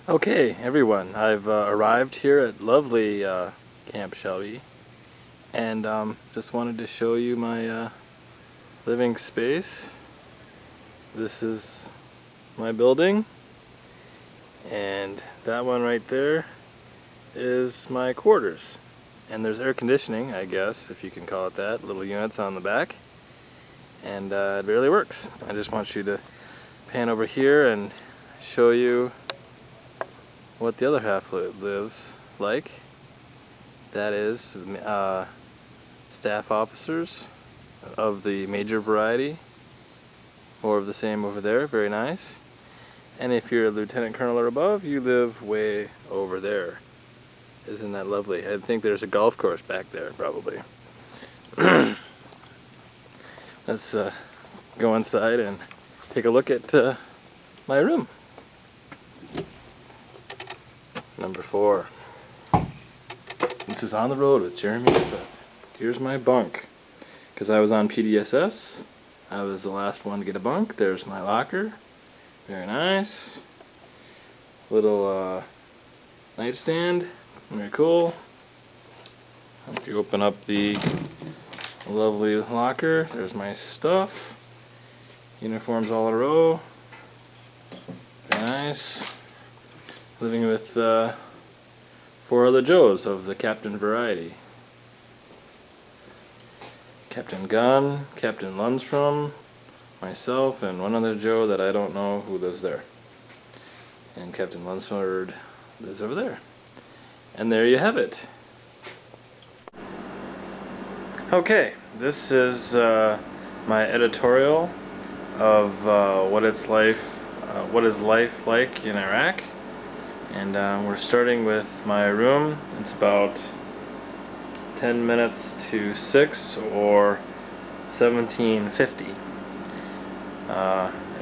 Okay, everyone, I've arrived here at lovely Camp Shelby, and just wanted to show you my living space. This is my building, and that one right there is my quarters. And there's air conditioning, I guess, if you can call it that, little units on the back, and it barely works. I just want you to pan over here and show you what the other half lives like. That is staff officers of the major variety, more of the same over there, very nice. And if you're a lieutenant colonel or above, you live way over there. Isn't that lovely? I think there's a golf course back there, probably. Let's go inside and take a look at my room. Number 4. This is On the Road with Jeremy Griffith. Here's my bunk. Because I was on PDSS, I was the last one to get a bunk. There's my locker. Very nice. Little nightstand. Very cool. If you open up the lovely locker, there's my stuff. Uniforms all in a row. Very nice. Living with 4 other Joes of the Captain variety. Captain Gunn, Captain Lundstrom, myself, and one other Joe that I don't know who lives there. And Captain Lunsford lives over there. And there you have it. Okay, this is my editorial of what is life like in Iraq. And we're starting with my room. It's about 10 minutes to 6 or 17:50.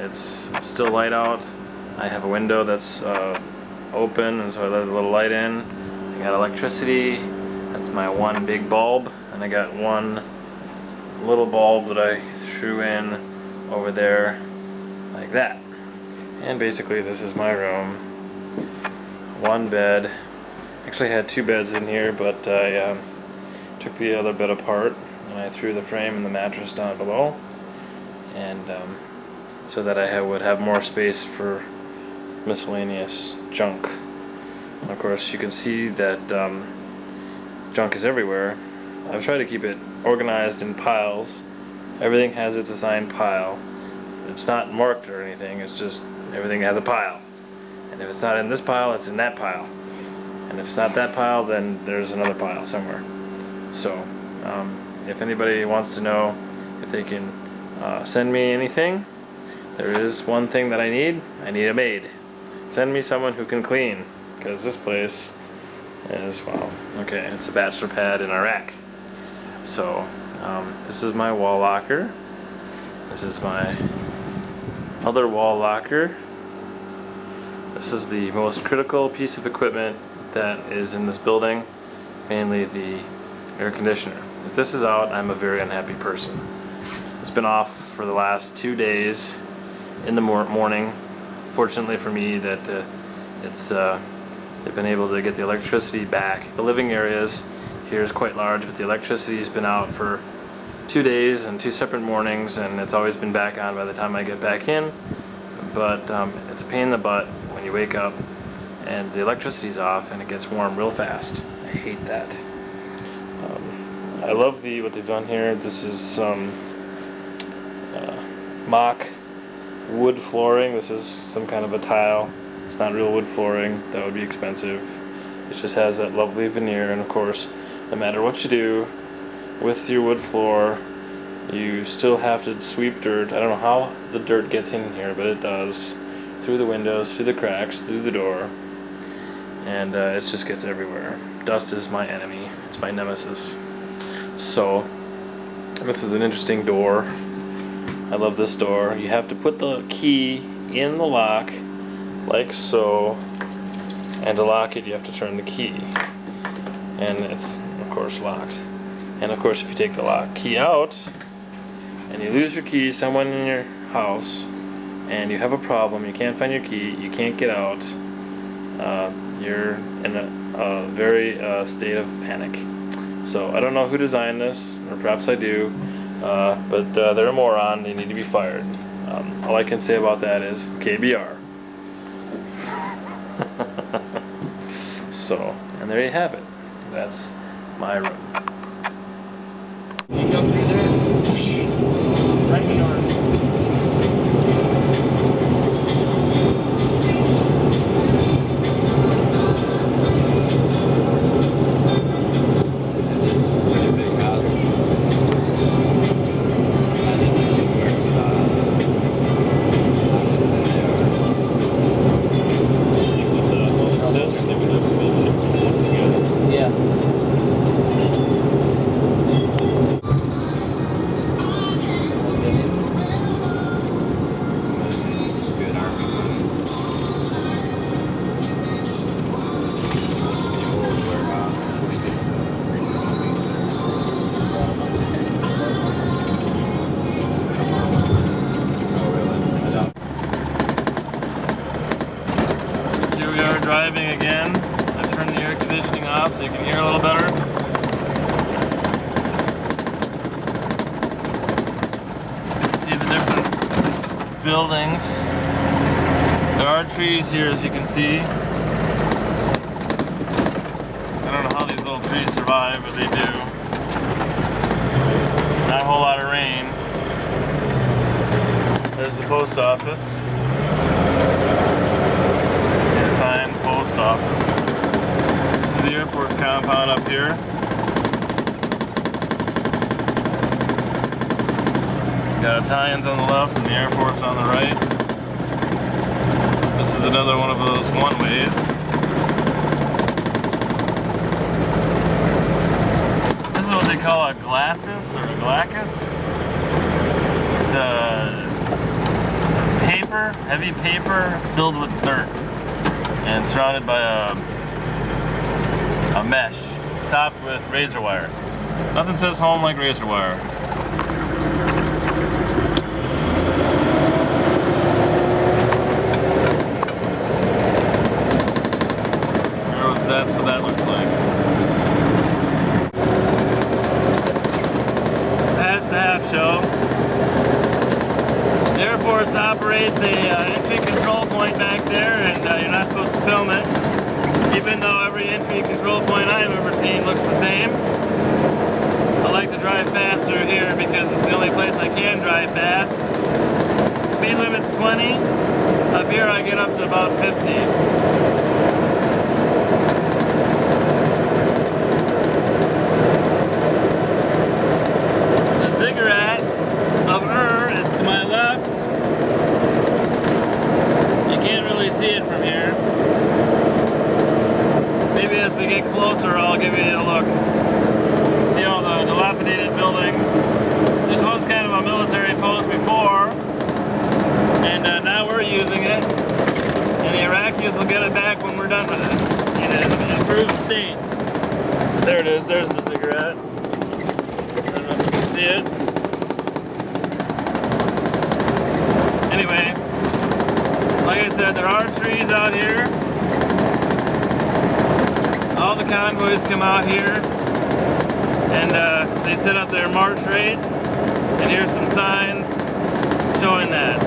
It's still light out. I have a window that's open, and so I let a little light in. I got electricity. That's my one big bulb, and I got one little bulb that I threw in over there like that. And basically this is my room. One bed. Actually I had 2 beds in here, but I took the other bed apart and I threw the frame and the mattress down below, and so that I would have more space for miscellaneous junk. And of course you can see that junk is everywhere. I've tried to keep it organized in piles. Everything has its assigned pile. It's not marked or anything, it's just everything has a pile. And if it's not in this pile, it's in that pile. And if it's not that pile, then there's another pile somewhere. So, if anybody wants to know if they can send me anything, there is one thing that I need. I need a maid. Send me someone who can clean, because this place is, well, okay, it's a bachelor pad in Iraq. So, this is my wall locker. This is my other wall locker. This is the most critical piece of equipment that is in this building, mainly the air conditioner. If this is out, I'm a very unhappy person. It's been off for the last 2 days in the morning. Fortunately for me, that they've been able to get the electricity back. The living areas here is quite large, but the electricity has been out for 2 days and 2 separate mornings, and it's always been back on by the time I get back in. But it's a pain in the butt when you wake up and the electricity's off and it gets warm real fast. I hate that. I love what they've done here. This is some mock wood flooring. This is some kind of a tile. It's not real wood flooring. That would be expensive. It just has that lovely veneer, and of course, no matter what you do with your wood floor, you still have to sweep dirt. I don't know how the dirt gets in here, but it does. Through the windows, through the cracks, through the door. And it just gets everywhere. Dust is my enemy. It's my nemesis. So, this is an interesting door. I love this door. You have to put the key in the lock, like so. And to lock it, you have to turn the key. And it's, of course, locked. And of course, if you take the key out, and you lose your key, someone in your house, and you have a problem, you can't find your key, you can't get out, you're in a very state of panic. So I don't know who designed this, or perhaps I do, but they're a moron. They need to be fired. All I can say about that is KBR. So, and there you have it. That's my room. You go through there? Right in the yard. Driving again. I turned the air conditioning off so you can hear a little better. See the different buildings. There are trees here, as you can see. I don't know how these little trees survive, but they do. Not a whole lot of rain. There's the post office. Post office. This is the Air Force compound up here. Got Italians on the left and the Air Force on the right. This is another one of those one-ways. This is what they call a glacis or a glacus. It's paper, heavy paper filled with dirt, and surrounded by a mesh topped with razor wire. Nothing says home like razor wire. That's what that looks like. Past the half show. The Air Force operates a entry control point back there, and you're not supposed to film it, even though every entry control point I've ever seen looks the same. I like to drive faster here because it's the only place I can drive fast. Speed limit's 20. Up here I get up to about 50. Is to my left. You can't really see it from here. Maybe as we get closer I'll give you a look. See all the dilapidated buildings. This was kind of a military post before, and now we're using it, and the Iraqis will get it back when we're done with it in an improved state. There it is, there's the ziggurat. I don't know if you can see it. Anyway, like I said, there are trees out here. All the convoys come out here, and they set up their march rate, and here's some signs showing that.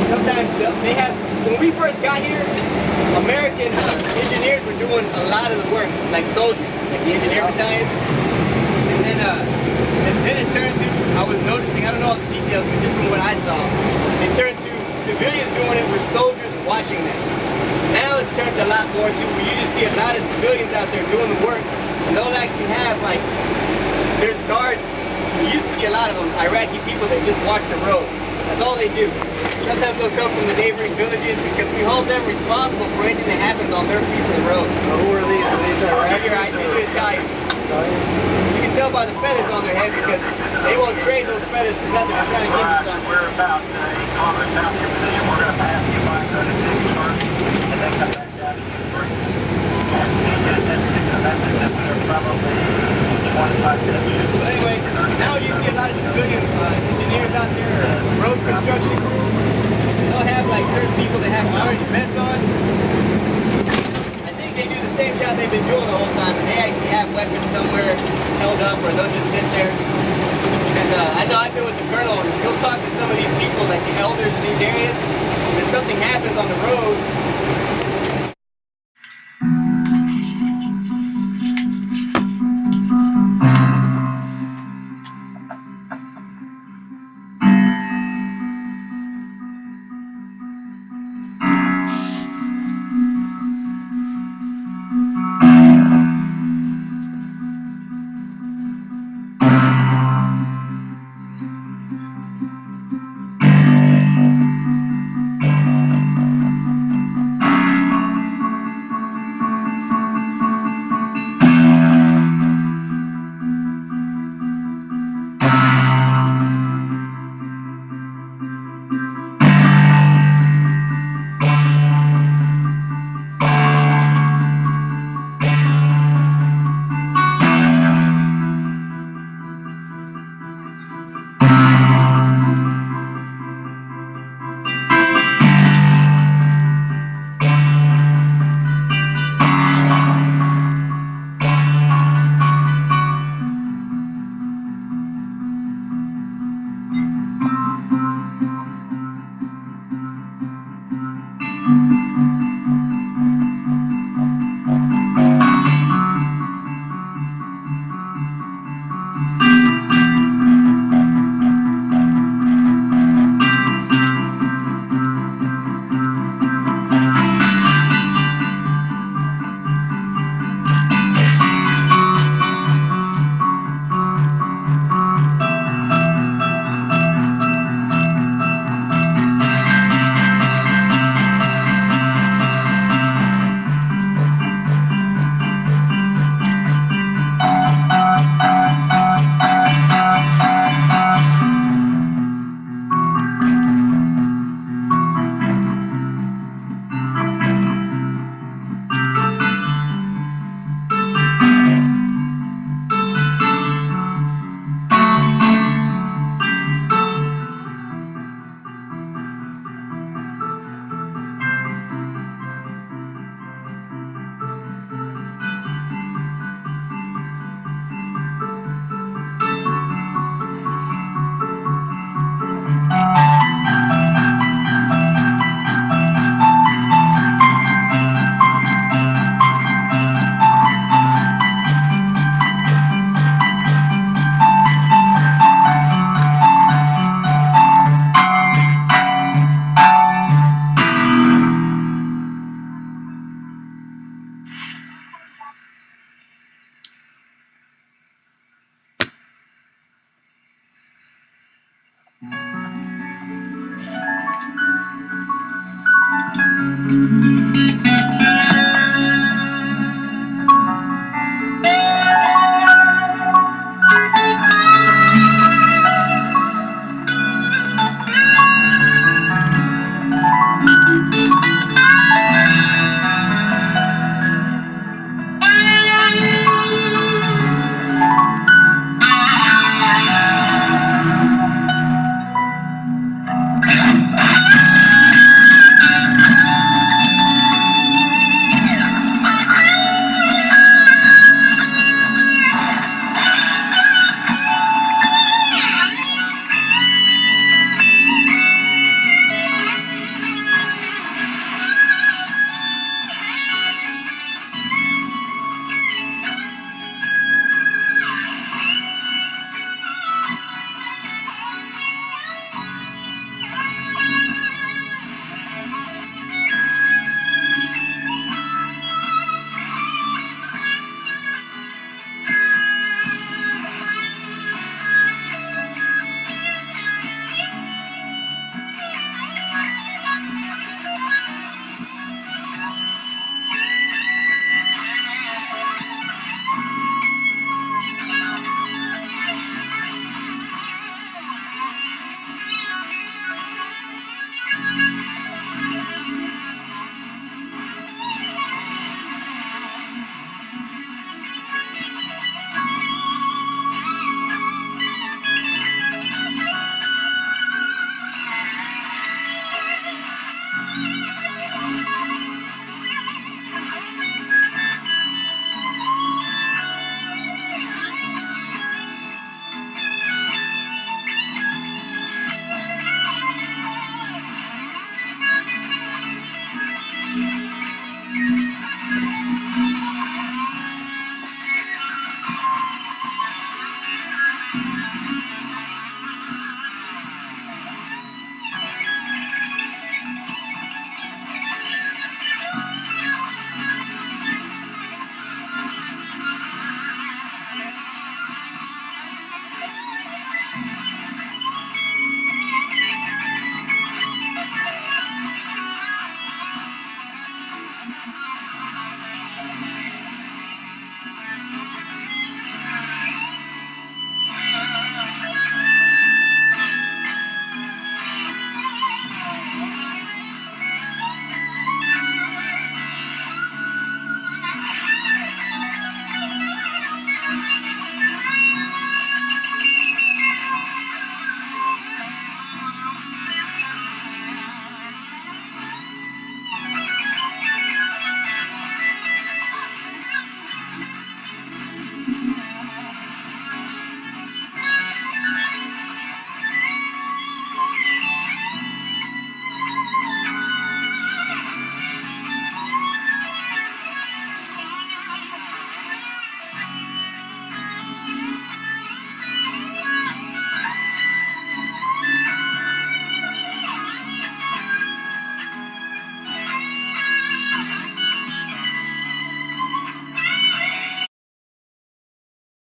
Sometimes they have, when we first got here, American engineers were doing a lot of the work, like soldiers, like the engineer battalions. And then it turned to, I was noticing, I don't know all the details, but just from what I saw, it turned to civilians doing it with soldiers watching them. Now it's turned a lot more to where you just see a lot of civilians out there doing the work, and they'll actually have, like, there's guards. You used to see a lot of them, Iraqi people that just watch the road. That's all they do. Sometimes they'll come from the neighboring villages because we hold them responsible for anything that happens on their piece of the road. Who are these? Are these Iraqis? These are Italians. You can tell by the feathers on their head because they won't trade. trade those feathers for nothing. I'm trying to give you something. We're about 8 kilometers south of your position. We're going to pass you by 36 first, and then come back down to you first. And then we're probably 25 minutes. But anyway, now you see a lot of civilian engineers out there, road construction crews. They'll have like certain people that have orange vests on. I think they do the same job they've been doing the whole time, and they actually have weapons somewhere held up, or they'll just sit there. And I know I've been with the colonel, and he'll talk to some of these people, like the elders in these areas. If something happens on the road,